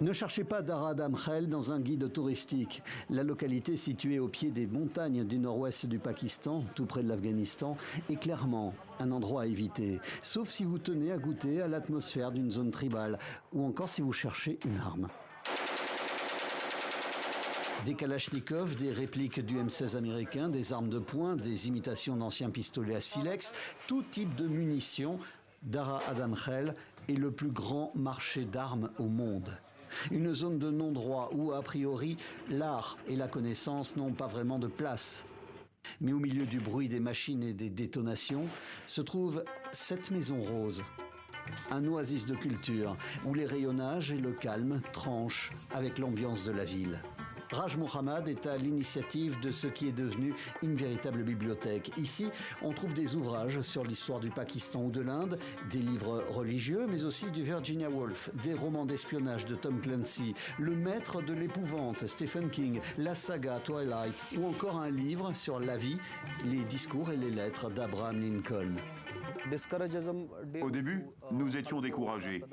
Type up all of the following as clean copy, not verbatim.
Ne cherchez pas Dara Damkhel dans un guide touristique. La localité située au pied des montagnes du nord-ouest du Pakistan, tout près de l'Afghanistan, est clairement un endroit à éviter. Sauf si vous tenez à goûter à l'atmosphère d'une zone tribale ou encore si vous cherchez une arme. Des kalachnikovs, des répliques du M16 américain, des armes de poing, des imitations d'anciens pistolets à silex, tout type de munitions, Dara Damkhel est le plus grand marché d'armes au monde. Une zone de non-droit où, a priori, l'art et la connaissance n'ont pas vraiment de place. Mais au milieu du bruit des machines et des détonations se trouve cette maison rose. Un oasis de culture où les rayonnages et le calme tranchent avec l'ambiance de la ville. Raj Mohammad est à l'initiative de ce qui est devenu une véritable bibliothèque. Ici, on trouve des ouvrages sur l'histoire du Pakistan ou de l'Inde, des livres religieux, mais aussi du Virginia Woolf, des romans d'espionnage de Tom Clancy, Le Maître de l'épouvante, Stephen King, la saga Twilight, ou encore un livre sur la vie, les discours et les lettres d'Abraham Lincoln. Au début, nous étions découragés.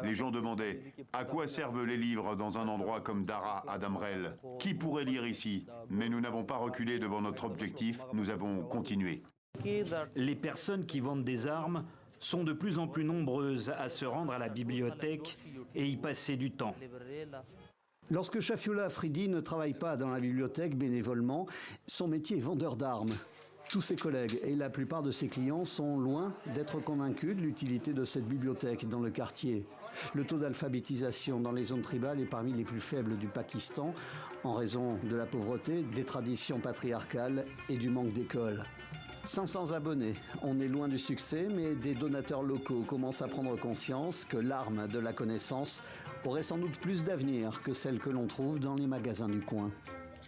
Les gens demandaient « À quoi servent les livres dans un endroit comme Dara Damkhel? Qui pourrait lire ici ?» Mais nous n'avons pas reculé devant notre objectif, nous avons continué. Les personnes qui vendent des armes sont de plus en plus nombreuses à se rendre à la bibliothèque et y passer du temps. Lorsque Shafiullah Afridi ne travaille pas dans la bibliothèque bénévolement, son métier est vendeur d'armes. Tous ses collègues et la plupart de ses clients sont loin d'être convaincus de l'utilité de cette bibliothèque dans le quartier. Le taux d'alphabétisation dans les zones tribales est parmi les plus faibles du Pakistan en raison de la pauvreté, des traditions patriarcales et du manque d'écoles. 500 abonnés, on est loin du succès, mais des donateurs locaux commencent à prendre conscience que l'arme de la connaissance aurait sans doute plus d'avenir que celle que l'on trouve dans les magasins du coin.